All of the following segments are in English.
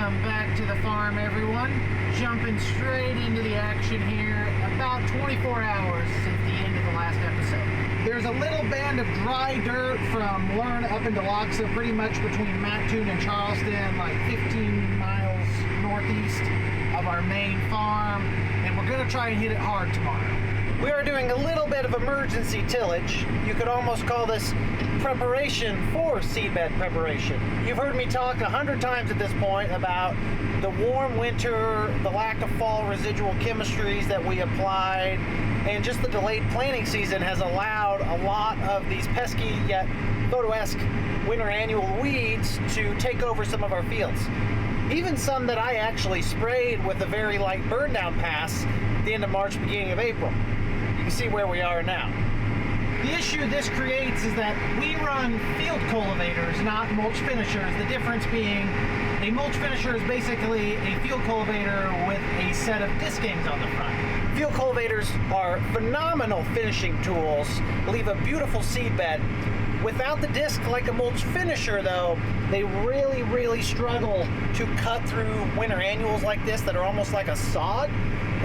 Welcome back to the farm, everyone. Jumping straight into the action here, about 24 hours since the end of the last episode. There's a little band of dry dirt from Learn up into Loxa, pretty much between Mattoon and Charleston, like 15 miles northeast of our main farm, and we're gonna try and hit it hard tomorrow. We are doing a little bit of emergency tillage. You could almost call this preparation for seedbed preparation. You've heard me talk 100 times at this point about the warm winter, the lack of fall residual chemistries that we applied, and just the delayed planting season has allowed a lot of these pesky yet photo-esque winter annual weeds to take over some of our fields. Even some that I actually sprayed with a very light burn down pass at the end of March, beginning of April. You can see where we are now. The issue this creates is that we run field cultivators, not mulch finishers. The difference being a mulch finisher is basically a field cultivator with a set of diskings on the front. Field cultivators are phenomenal finishing tools, leave a beautiful seed bed. Without the disc like a mulch finisher though, they really struggle to cut through winter annuals like this that are almost like a sod,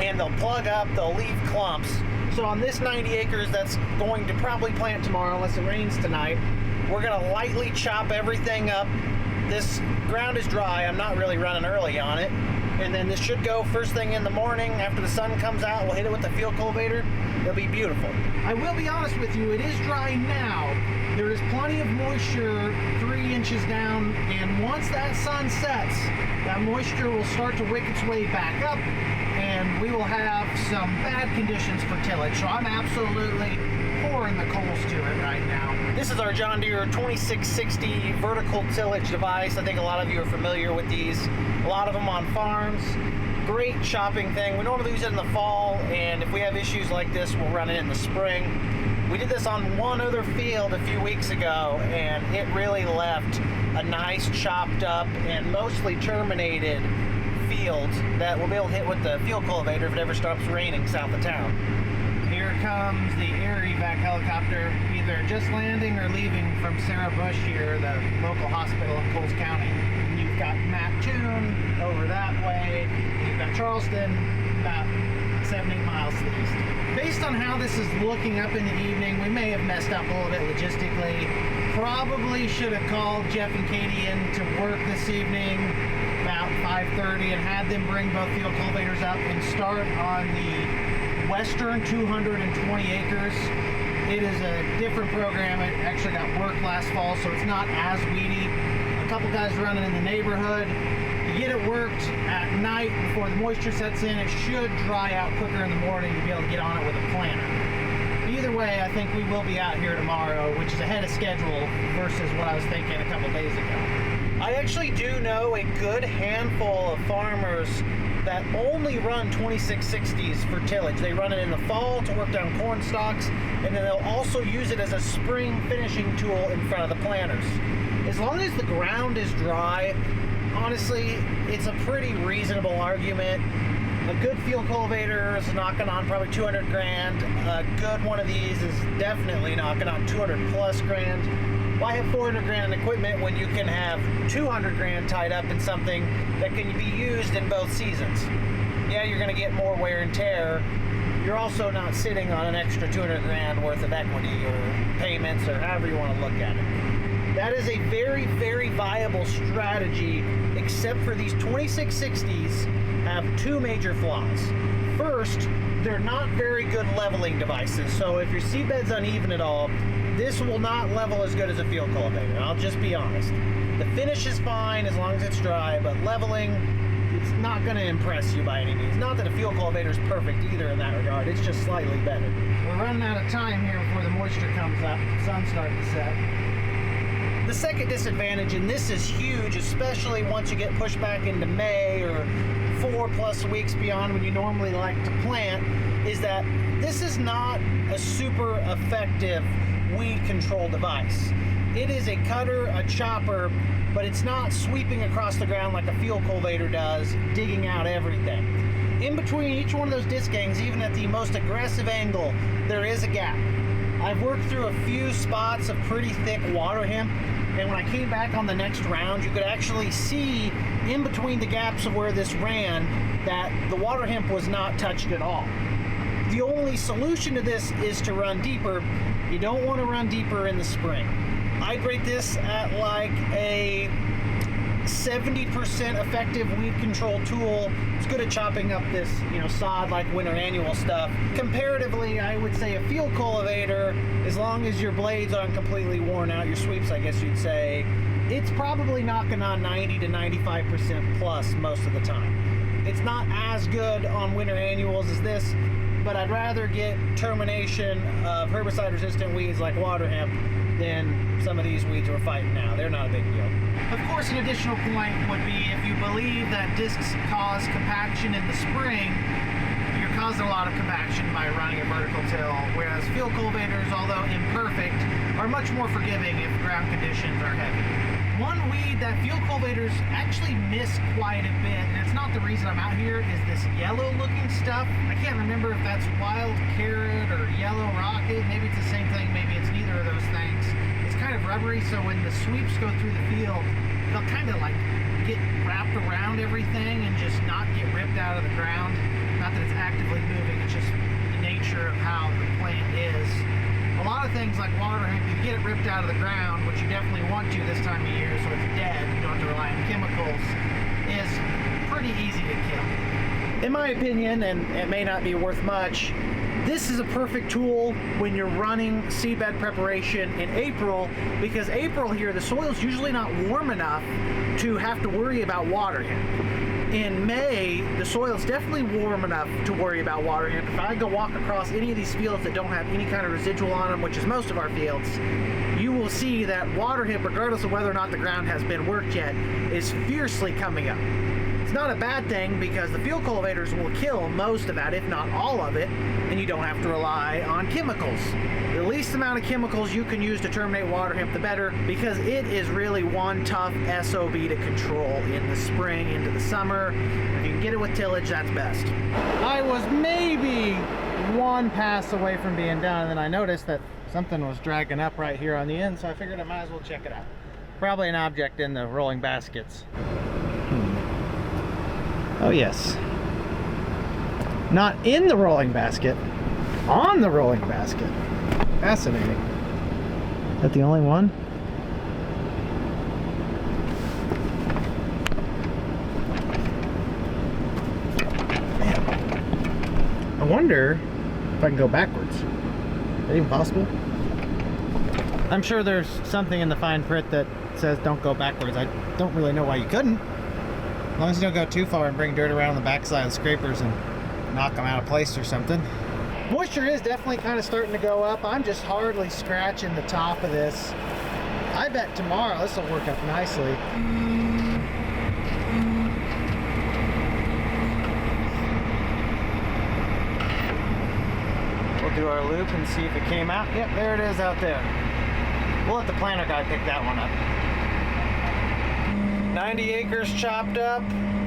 and they'll plug up, they'll leave clumps. So on this 90 acres that's going to probably plant tomorrow unless it rains tonight, we're gonna lightly chop everything up. This ground is dry, I'm not really running early on it. And then this should go first thing in the morning after the sun comes out. We'll hit it with the field cultivator. It'll be beautiful. I will be honest with you, it is dry now. There is plenty of moisture 3 inches down, and once that sun sets, that moisture will start to wick its way back up, and we will have some bad conditions for tillage. So I'm absolutely pouring the coals to it right now. This is our John Deere 2660 vertical tillage device. I think a lot of you are familiar with these. A lot of them on farms. Great chopping thing. We normally use it in the fall, and if we have issues like this, we'll run it in the spring. We did this on one other field a few weeks ago, and it really left a nice chopped up and mostly terminated field that we'll be able to hit with the field cultivator if it ever stops raining south of town. Here comes the air evac helicopter, either just landing or leaving from Sarah Bush here, the local hospital in Coles County. And you've got Mattoon over that way, you've got Charleston about 7-8 miles to the east. Based on how this is looking up in the evening, we may have messed up a little bit logistically. Probably should have called Jeff and Katie in to work this evening about 5:30 and had them bring both field cultivators up and start on the western 220 acres. It is a different program. It actually got worked last fall, so it's not as weedy. A couple guys running in the neighborhood. You get it worked at night before the moisture sets in, it should dry out quicker in the morning to be able to get on it with a planter. Either way, I think we will be out here tomorrow, which is ahead of schedule versus what I was thinking a couple days ago. I actually do know a good handful of farmers that only run 2660s for tillage. They run it in the fall to work down corn stalks, and then they'll also use it as a spring finishing tool in front of the planters. As long as the ground is dry, honestly, it's a pretty reasonable argument. A good field cultivator is knocking on probably 200 grand. A good one of these is definitely knocking on 200 plus grand. Why have 400 grand in equipment when you can have 200 grand tied up in something that can be used in both seasons? Yeah, you're gonna get more wear and tear. You're also not sitting on an extra 200 grand worth of equity or payments or however you wanna look at it. That is a very viable strategy, except for these 2660s have two major flaws. First, they're not very good leveling devices. So if your seedbed's uneven at all, this will not level as good as a field cultivator. I'll just be honest. The finish is fine as long as it's dry, but leveling, it's not gonna impress you by any means. Not that a field cultivator is perfect either in that regard, it's just slightly better. We're running out of time here before the moisture comes up, the sun's starting to set. The second disadvantage, and this is huge, especially once you get pushed back into May or 4+ weeks beyond when you normally like to plant, is that this is not a super effective weed control device. It is a cutter, a chopper, but it's not sweeping across the ground like a field cultivator does, digging out everything. In between each one of those diskings, even at the most aggressive angle, there is a gap. I've worked through a few spots of pretty thick water hemp, and when I came back on the next round, you could actually see in between the gaps of where this ran that the water hemp was not touched at all. The only solution to this is to run deeper. You don't want to run deeper in the spring. I'd rate this at like a 70% effective weed control tool. It's good at chopping up this, sod like winter annual stuff. Comparatively, I would say a field cultivator, as long as your blades aren't completely worn out, your sweeps, I guess you'd say, it's probably knocking on 90 to 95% plus most of the time. It's not as good on winter annuals as this, but I'd rather get termination of herbicide-resistant weeds like water hemp than some of these weeds we're fighting now. They're not a big deal. Of course, an additional point would be if you believe that discs cause compaction in the spring, you're causing a lot of compaction by running a vertical till, whereas field cultivators, although imperfect, are much more forgiving if ground conditions are heavy. One weed that field cultivators actually miss quite a bit, and it's not the reason I'm out here, is this yellow looking stuff. I can't remember if that's wild carrot or yellow rocket. Maybe it's the same thing, maybe it's neither of those things. It's kind of rubbery, so when the sweeps go through the field, they'll kind of like get wrapped around everything and just not get ripped out of the ground. Not that it's actively moving, it's just the nature of how the plant is. A lot of things like water hemp, you get it ripped out of the ground, which you definitely want to this time of year so it's dead, you don't have to rely on chemicals, is pretty easy to kill. In my opinion, and it may not be worth much, this is a perfect tool when you're running seedbed preparation in April, because April here, the soil's usually not warm enough to have to worry about water hemp. In May, the soil's definitely warm enough to worry about water hemp. If I go walk across any of these fields that don't have any kind of residual on them, which is most of our fields, you will see that water hemp, regardless of whether or not the ground has been worked yet, is fiercely coming up. It's not a bad thing because the field cultivators will kill most of that, if not all of it, and you don't have to rely on chemicals. The least amount of chemicals you can use to terminate water hemp, the better, because it is really one tough SOB to control in the spring into the summer. If you can get it with tillage, that's best. I was maybe one pass away from being done, and then I noticed that something was dragging up right here on the end, so I figured I might as well check it out. Probably an object in the rolling baskets. Oh yes. Not in the rolling basket, on the rolling basket. Fascinating. Is that the only one? Man. I wonder if I can go backwards. Is that even possible? I'm sure there's something in the fine print that says don't go backwards. I don't really know why you couldn't. As long as you don't go too far and bring dirt around the backside of the scrapers and knock them out of place or something. Moisture is definitely kind of starting to go up. I'm just hardly scratching the top of this. I bet tomorrow this will work up nicely. We'll do our loop and see if it came out. Yep, there it is out there. We'll let the planter guy pick that one up. 90 acres chopped up.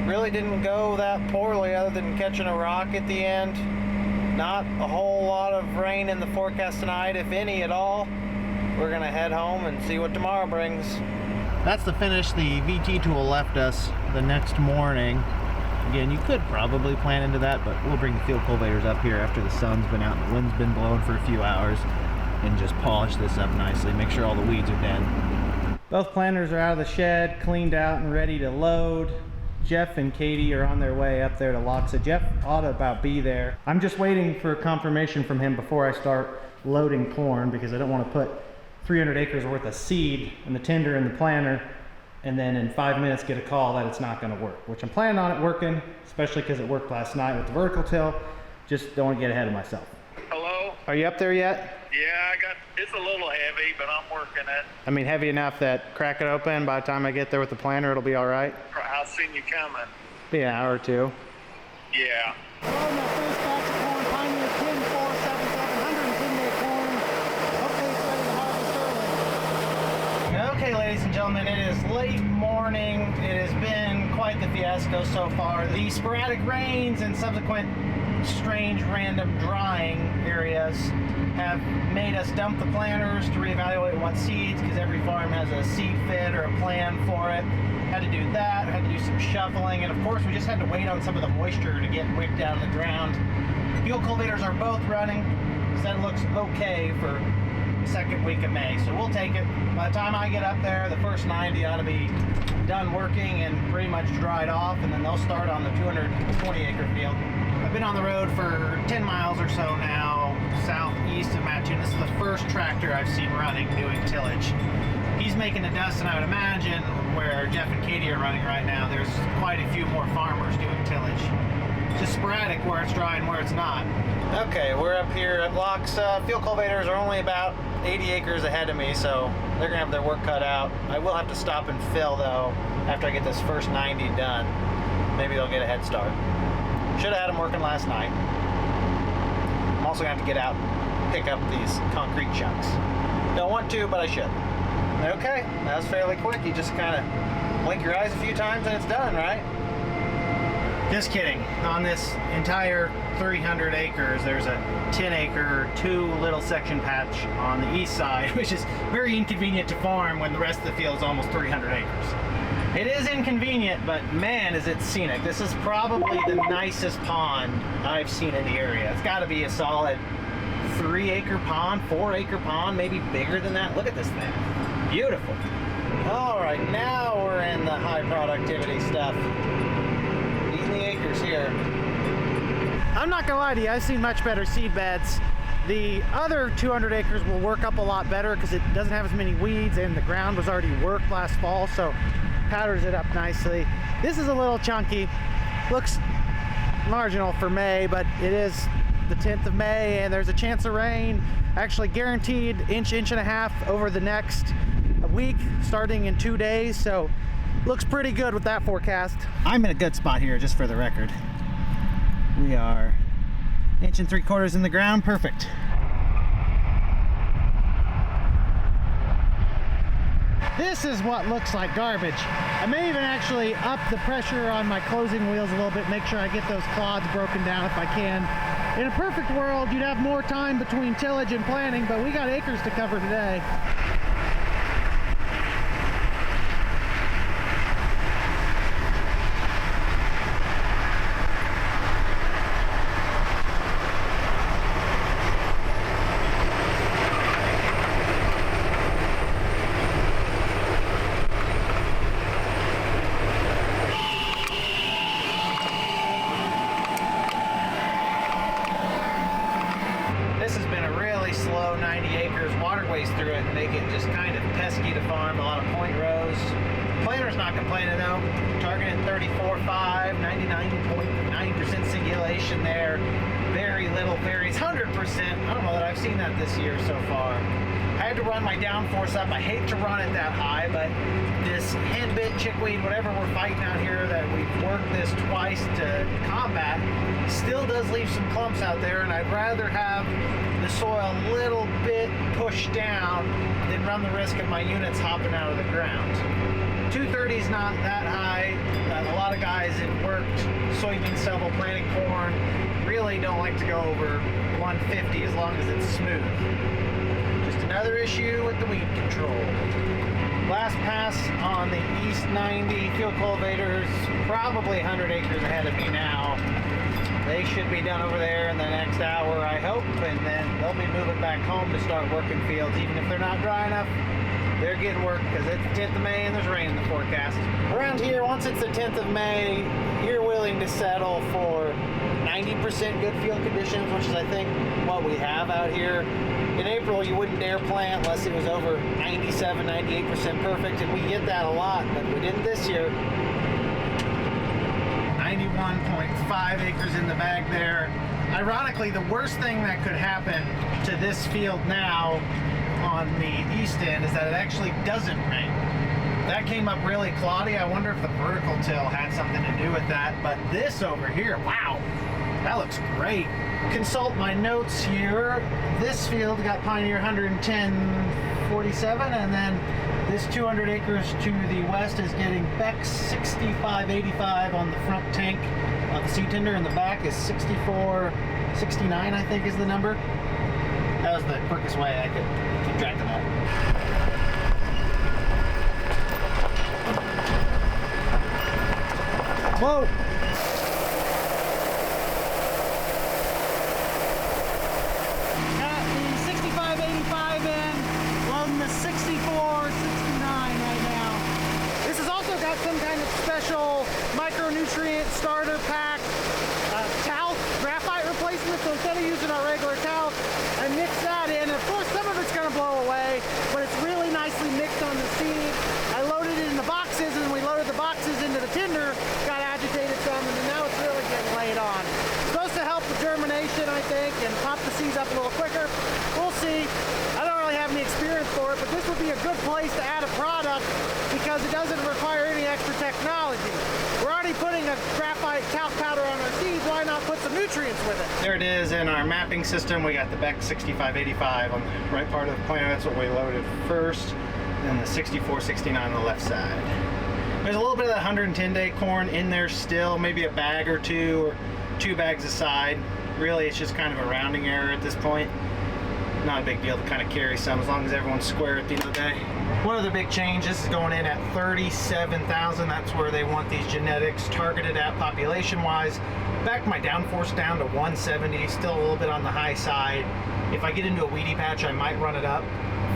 Really didn't go that poorly other than catching a rock at the end. Not a whole lot of rain in the forecast tonight, if any at all. We're gonna head home and see what tomorrow brings. That's the finish the VT tool left us the next morning. Again, you could probably plan into that, but we'll bring the field cultivators up here after the sun's been out and the wind's been blowing for a few hours and just polish this up nicely, make sure all the weeds are dead. Both planters are out of the shed, cleaned out and ready to load. Jeff and Katie are on their way up there to Loxa. Jeff ought to about be there. I'm just waiting for confirmation from him before I start loading corn because I don't want to put 300 acres worth of seed in the tender and the planter and then in 5 minutes get a call that it's not going to work, which I'm planning on it working, especially because it worked last night with the vertical till. Just don't want to get ahead of myself. Hello? Are you up there yet? Yeah, it's a little heavy, but I'm working it. I mean, heavy enough that crack it open, by the time I get there with the planter, it'll be all right? How soon you coming? Be an hour or two. Yeah. Hello, my first batch of corn, Pioneer 10477, 110-day corn. Hopefully it's ready to harvest early. Okay, ladies and gentlemen, it is late morning. It has been quite the fiasco so far. The sporadic rains and subsequent some strange random drying areas have made us dump the planters to reevaluate what seeds, because every farm has a seed fit or a plan for it. Had to do that, had to do some shuffling, and of course we just had to wait on some of the moisture to get wicked out of the ground. Field cultivators are both running, so that looks okay for second week of May, so we'll take it. By the time I get up there, the first 90 ought to be done working and pretty much dried off, and then they'll start on the 220 acre field. I've been on the road for 10 miles or so now, southeast of Mattoon. This is the first tractor I've seen running doing tillage. He's making the dust, and I would imagine where Jeff and Katie are running right now, there's quite a few more farmers doing tillage. Just sporadic where it's dry and where it's not. Okay, we're up here at Locke's. Field cultivators are only about 80 acres ahead of me, so they're gonna have their work cut out. I will have to stop and fill though after I get this first 90 done. Maybe they'll get a head start. Should have had them working last night. I'm also gonna have to get out and pick up these concrete chunks. Don't want to, but I should. Okay, that was fairly quick. You just kind of blink your eyes a few times and it's done, right? Just kidding. On this entire 300 acres, there's a 10 acre, 2 little section patch on the east side, which is very inconvenient to farm when the rest of the field is almost 300 acres. It is inconvenient, but man, is it scenic. This is probably the nicest pond I've seen in the area. It's got to be a solid 3 acre pond, 4 acre pond, maybe bigger than that. Look at this thing. Beautiful. All right, now we're in the high productivity stuff. Eating the acres here. I'm not gonna lie to you, I've seen much better seed beds. The other 200 acres will work up a lot better because it doesn't have as many weeds and the ground was already worked last fall, so powders it up nicely. This is a little chunky. Looks marginal for May, but it is the 10th of May and there's a chance of rain. Actually guaranteed inch and a half over the next week, starting in 2 days, so looks pretty good with that forecast. I'm in a good spot here, just for the record. We are 1 3/4 inches in the ground, perfect. This is what looks like garbage. I may even actually up the pressure on my closing wheels a little bit, make sure I get those clods broken down if I can. In a perfect world, you'd have more time between tillage and planting, but we got acres to cover today. Slow 90 acres, waterways through it and make it just kind of pesky to farm, a lot of point rows. Planter's not complaining though, targeting 34.5, 99.9% singulation there, very little varies, 100%, I don't know that I've seen that this year so far. I had to run my downforce up, I hate to run it that high, but this henbit, chickweed, whatever we're fighting out here that we've worked this twice to combat, still does leave some clumps out there, and I'd rather have the soil a little bit pushed down than run the risk of my units hopping out of the ground. 230 is not that high. A lot of guys that worked soybean stubble, planting corn, really don't like to go over 150 as long as it's smooth. Just another issue with the weed control. Last pass on the east 90, field cultivators, probably 100 acres ahead of me now. They should be done over there in the next hour, I hope, and then they'll be moving back home to start working fields. Even if they're not dry enough, they're getting work because it's the 10th of May and there's rain in the forecast. Around here, once it's the 10th of May, you're willing to settle for 90% good field conditions, which is, I think, what we have out here. In April, you wouldn't dare plant unless it was over 97, 98% perfect, and we get that a lot, but we didn't this year. 91.5 acres in the bag there. Ironically, the worst thing that could happen to this field now on the east end is that it actually doesn't rain. That came up really cloudy. I wonder if the vertical till had something to do with that, but this over here, wow. That looks great. Consult my notes here. This field got Pioneer 11047, and then this 200 acres to the west is getting Beck 6585 on the front tank of the seed tender, and the back is 6469, I think is the number. That was the quickest way I could keep track of that. Whoa! Got the 6585 in, loading the 6469 right now. This has also got some kind of special micronutrient starter pack talc, graphite replacement. So instead of using our regular talc, I mix that in. And of course, some of it's going to blow away, but it's really nicely mixed on the seed. I loaded it in the boxes, and we loaded the boxes into the tinder, got agitated some, and now it's really getting laid on. It's supposed to help the germination, I think, and pop the seeds up a little quicker. We'll see. I don't really have any experience for it, but this would be a good place to add a product because it doesn't require any extra technology. We're already putting a graphite talc powder on our seeds. Why not put some nutrients with it? There it is in our mapping system. We got the Beck 6585 on the right part of the plant. That's what we loaded first. And the 6469 on the left side. There's a little bit of that 110-day corn in there still, maybe a bag or two, or 2 bags aside. Really, it's just kind of a rounding error at this point. Not a big deal to kind of carry some as long as everyone's square at the end of the day. One other big change, this is going in at 37,000. That's where they want these genetics targeted at population-wise. Back my downforce down to 170, still a little bit on the high side. If I get into a weedy patch, I might run it up.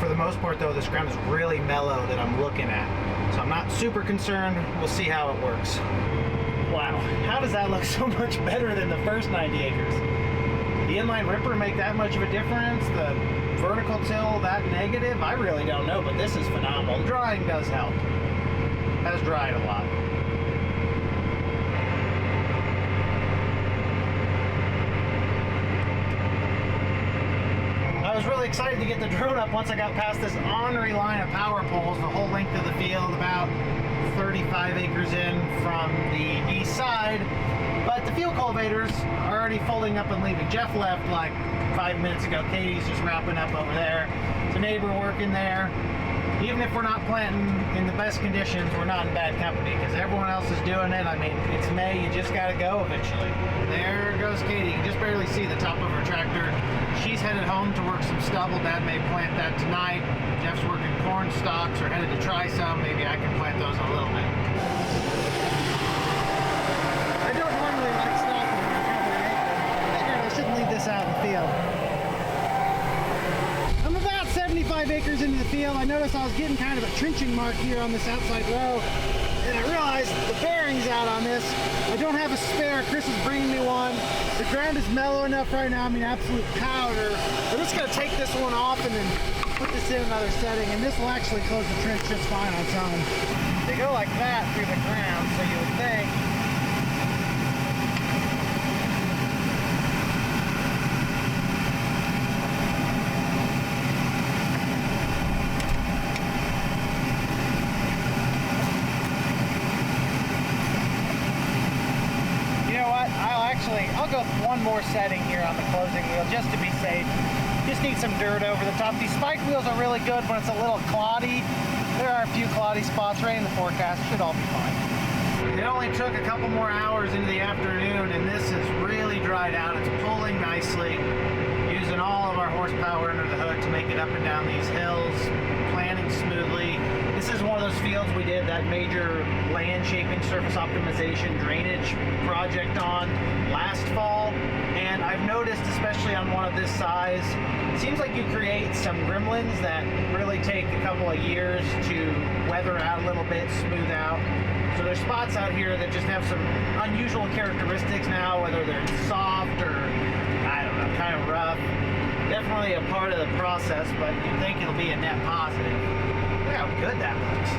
For the most part though, this ground is really mellow that I'm looking at. So I'm not super concerned. We'll see how it works. Wow, how does that look so much better than the first 90 acres? The inline ripper make that much of a difference? The vertical till that negative? I really don't know, but this is phenomenal. The drying does help. Has dried a lot. I was really excited to get the drone up once I got past this ornery line of power poles, the whole length of the field, about 35 acres in from the east side. But the field cultivators are already folding up and leaving. Jeff left like 5 minutes ago. Katie's just wrapping up over there. There's a neighbor working there. Even if we're not planting in the best conditions, we're not in bad company because everyone else is doing it. I mean, it's May, you just gotta go eventually. There goes Katie. You can just barely see the top of her tractor. She's headed home to work some stubble. Dad may plant that tonight. Jeff's working corn stalks or headed to try some. Maybe I can plant those in a little bit. I don't normally like stopping when I'm covering an acre. I figured I shouldn't leave this out in the field. I'm about 75 acres into the field. I noticed I was getting kind of a trenching mark here on this outside row, and I realized the bearing's out on this. I don't have a spare. Chris is bringing me one. The ground is mellow enough right now. I mean, absolute powder. I'm just going to take this one off and then put this in another setting, and this will actually close the trench just fine on its own. They go like that through the ground, so you would think I'll go one more setting here on the closing wheel just to be safe. Just need some dirt over the top. These spike wheels are really good when it's a little cloddy. There are a few cloddy spots right in the forecast. Should all be fine. It only took a couple more hours into the afternoon and this is really dried out. It's pulling nicely, using all of our horsepower under the hood to make it up and down these hills, planting smoothly. This is one of those fields we did that major land shaping surface optimization drainage project on last fall, and I've noticed, especially on one of this size, it seems like you create some gremlins that really take a couple of years to weather out a little bit, smooth out. So there's spots out here that just have some unusual characteristics now, whether they're soft or, I don't know, kind of rough. Definitely a part of the process, but you'd think it'll be a net positive. Look how good that looks.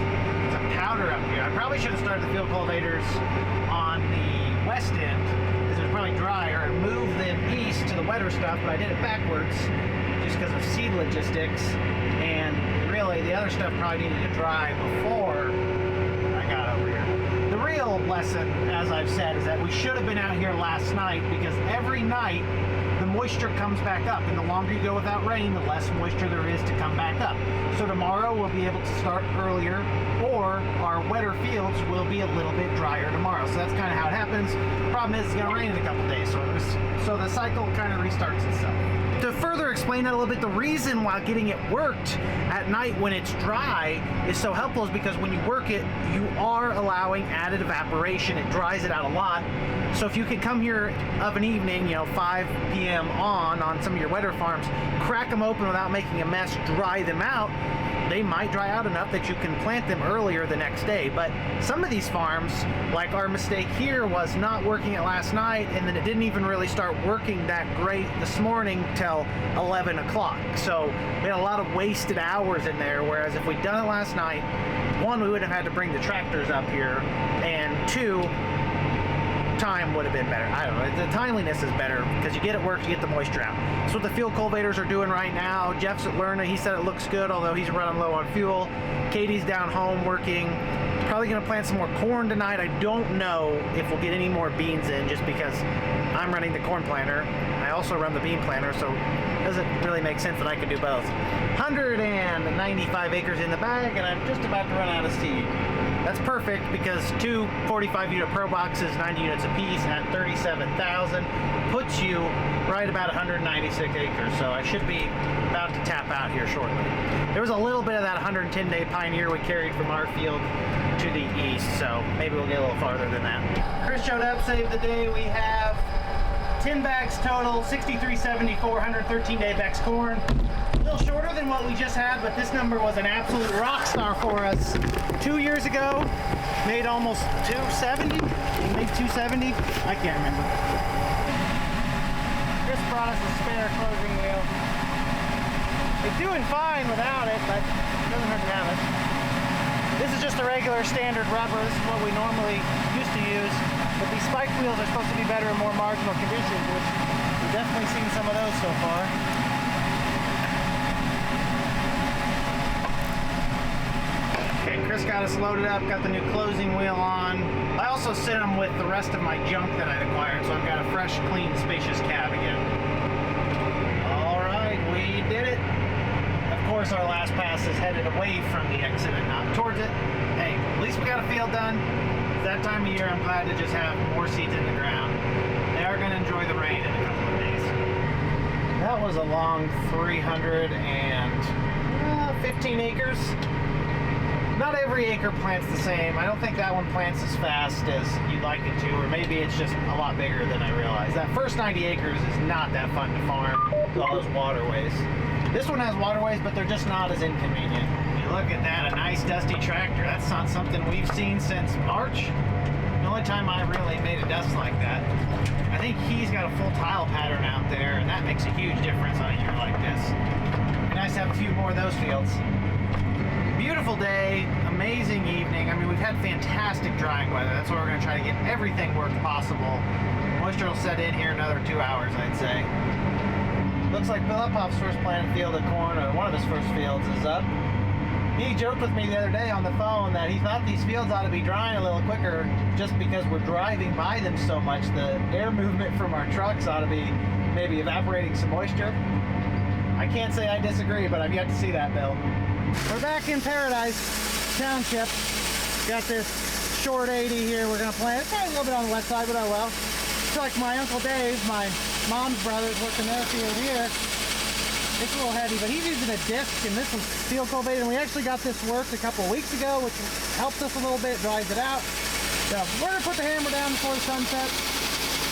It's a powder up here. I probably should have started the field cultivators on the west end because it was probably drier and moved them east to the wetter stuff, but I did it backwards just because of seed logistics. And really, the other stuff probably needed to dry before I got over here. The real lesson, as I've said, is that we should have been out here last night, because every night the moisture comes back up, and the longer you go without rain, the less moisture there is to come back up. So tomorrow we'll be able to start earlier, or our wetter fields will be a little bit drier tomorrow. So that's kind of how it happens. Problem is, it's going to rain in a couple days, so the cycle kind of restarts itself. To further explain that a little bit, the reason why getting it worked at night when it's dry is so helpful is because when you work it, you are allowing added evaporation. It dries it out a lot. So if you could come here of an evening, 5 p.m. on some of your wetter farms, crack them open without making a mess, dry them out, they might dry out enough that you can plant them earlier the next day. But some of these farms, like our mistake here, was not working it last night, and then it didn't even really start working that great this morning till 11 o'clock. So we had a lot of wasted hours in there, whereas if we'd done it last night, one, we wouldn't have had to bring the tractors up here, and two, time would have been better. I don't know, the timeliness is better because you get it worked, you get the moisture out. That's what the field cultivators are doing right now. Jeff's at Lerna, he said it looks good, although he's running low on fuel. Katie's down home working. Probably gonna plant some more corn tonight. I don't know if we'll get any more beans in, just because I'm running the corn planter. I also run the bean planter, so it doesn't really make sense that I could do both. 195 acres in the bag, and I'm just about to run out of seed. That's perfect because two 45-unit Pro boxes, 90 units apiece at 37,000 puts you right about 196 acres. So I should be about to tap out here shortly. There was a little bit of that 110-day Pioneer we carried from our field to the east, so maybe we'll get a little farther than that. Chris showed up, saved the day. We have 10 bags total, 6374, 113-day Bex corn. A little shorter than what we just had, but this number was an absolute rock star for us 2 years ago. Made almost 270, maybe 270, I can't remember. Chris brought us a spare closing wheel. It's doing fine without it, but it doesn't hurt to have it. This is just a regular standard rubber. This is what we normally used to use. But these spike wheels are supposed to be better in more marginal conditions, which we've definitely seen some of those so far. Okay, Chris got us loaded up, got the new closing wheel on. I also sent them with the rest of my junk that I'd acquired, so I've got a fresh, clean, spacious cab again. All right, we did it. Of course, our last pass is headed away from the exit and not towards it. Hey, at least we got a field done. That time of year, I'm glad to just have more seeds in the ground. They are going to enjoy the rain in a couple of days. That was a long 315 acres. Not every acre plants the same. I don't think that one plants as fast as you'd like it to, or maybe it's just a lot bigger than I realized. That first 90 acres is not that fun to farm with all those waterways. This one has waterways, but they're just not as inconvenient. You look at that, a nice dusty tractor. That's not something we've seen since March. The only time I really made a dust like that. I think he's got a full tile pattern out there, and that makes a huge difference on a year like this. Be nice to have a few more of those fields. Beautiful day, amazing evening. I mean, we've had fantastic drying weather. That's why we're going to try to get everything worked possible. Moisture will set in here another 2 hours, I'd say. Looks like Bill Uphoff's first planted field of corn, or one of his first fields, is up. He joked with me the other day on the phone that he thought these fields ought to be drying a little quicker just because we're driving by them so much. The air movement from our trucks ought to be maybe evaporating some moisture. I can't say I disagree, but I've yet to see that, Bill. We're back in Paradise Township. Got this short 80 here we're going to plant. It's probably a little bit on the wet side, but oh well. It's like my Uncle Dave, my mom's brother's working their field here. It's a little heavy, but he's using a disc, and this one's field cultivated. And we actually got this worked a couple of weeks ago, which helps us a little bit, dries it out. So we're going to put the hammer down before the sun sets.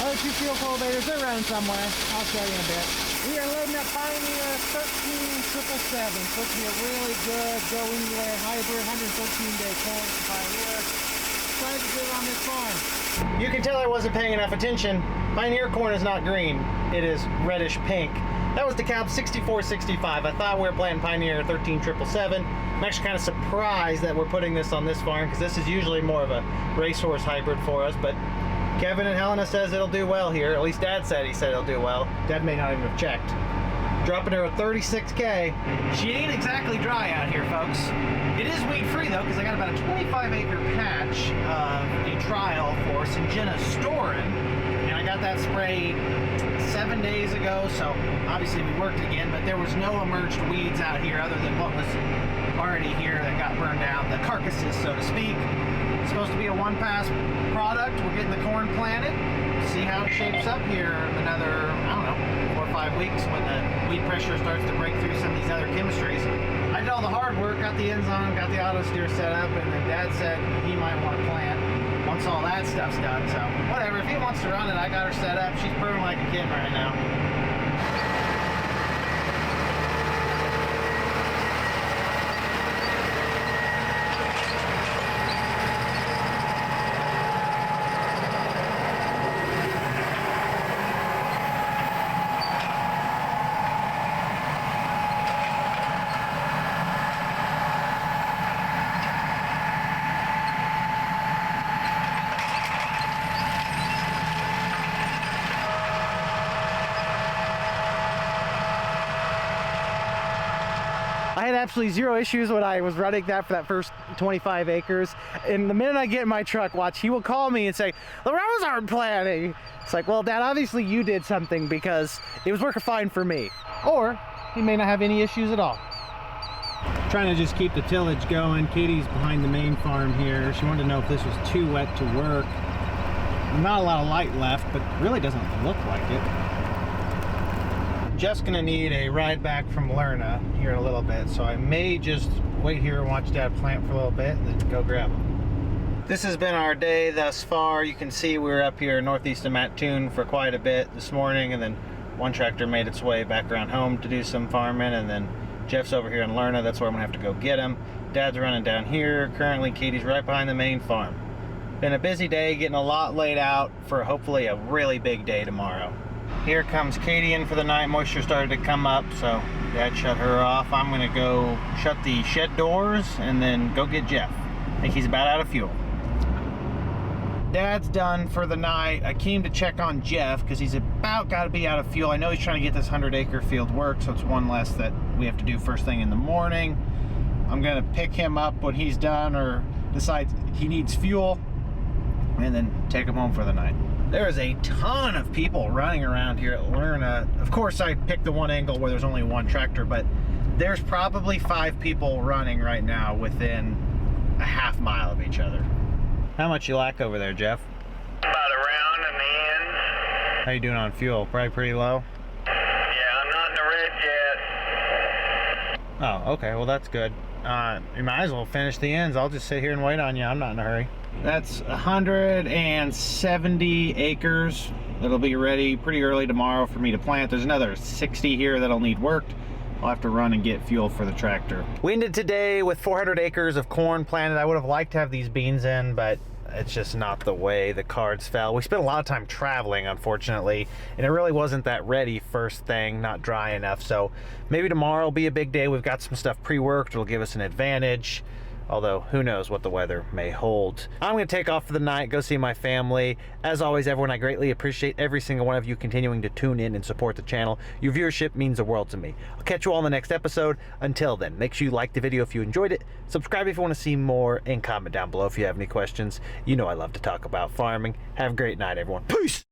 Other two field cultivators, they're running somewhere. I'll show you in a bit. We are loading up Pioneer 13777. Supposed to be a really good go anywhere hybrid 113-day corn from Pioneer. Excited to get it on this farm. You can tell I wasn't paying enough attention. Pioneer corn is not green. It is reddish pink. That was DeKalb 6465. I thought we were planting Pioneer 13777. I'm actually kind of surprised that we're putting this on this farm because this is usually more of a racehorse hybrid for us, but Kevin and Helena says it'll do well here. At least Dad said he said it'll do well. Dad may not even have checked. Dropping her at 36K. She ain't exactly dry out here, folks. It is weed-free, though, because I got about a 25-acre patch of a trial for Syngenta storing, and I got that sprayed 7 days ago, so obviously we worked again, but there was no emerged weeds out here other than what was already here that got burned down, the carcasses, so to speak. It's supposed to be a one-pass product. We're getting the corn planted. See how it shapes up here in another, I don't know, 4 or 5 weeks when the weed pressure starts to break through some of these other chemistries. I did all the hard work, got the ends on, got the auto steer set up, and then Dad said he might want to plant once all that stuff's done. So whatever, if he wants to run it, I got her set up. She's purring like a kid right now. I had absolutely zero issues when I was running that for that first 25 acres. And the minute I get in my truck, watch, he will call me and say, the rows aren't planting. It's like, well, Dad, obviously you did something because it was working fine for me. Or he may not have any issues at all. Trying to just keep the tillage going. Katie's behind the main farm here. She wanted to know if this was too wet to work. Not a lot of light left, but really doesn't look like it. Just gonna need a ride back from Lerna here in a little bit, so I may just wait here and watch Dad plant for a little bit and then go grab him. This has been our day thus far. You can see we were up here northeast of Mattoon for quite a bit this morning, and then one tractor made its way back around home to do some farming, and then Jeff's over here in Lerna. That's where I'm gonna have to go get him. Dad's running down here. Currently, Katie's right behind the main farm. Been a busy day, getting a lot laid out for hopefully a really big day tomorrow. Here comes Katie in for the night. Moisture started to come up, so Dad shut her off. I'm gonna go shut the shed doors and then go get Jeff. I think he's about out of fuel. Dad's done for the night. I came to check on Jeff because he's about got to be out of fuel. I know he's trying to get this 100-acre field work, so it's one less that we have to do first thing in the morning. I'm gonna pick him up when he's done or decides he needs fuel, and then take him home for the night. There is a ton of people running around here at Lerna. Of course, I picked the one angle where there's only one tractor, but there's probably 5 people running right now within a half mile of each other. How much you lack over there, Jeff? About a round in the end. How you doing on fuel? Probably pretty low? Yeah, I'm not in the red yet. Oh, okay, well that's good. You might as well finish the ends. I'll just sit here and wait on you. I'm not in a hurry. That's 170 acres that'll be ready pretty early tomorrow for me to plant. There's another 60 here that'll need worked. I'll have to run and get fuel for the tractor. We ended today with 400 acres of corn planted. I would have liked to have these beans in, but it's just not the way the cards fell. We spent a lot of time traveling, unfortunately, and it really wasn't that ready first thing, not dry enough. So maybe tomorrow will be a big day. We've got some stuff pre-worked. It'll give us an advantage. Although, who knows what the weather may hold. I'm going to take off for the night, go see my family. As always, everyone, I greatly appreciate every single one of you continuing to tune in and support the channel. Your viewership means the world to me. I'll catch you all in the next episode. Until then, make sure you like the video if you enjoyed it, subscribe if you want to see more, and comment down below if you have any questions. You know I love to talk about farming. Have a great night, everyone. Peace!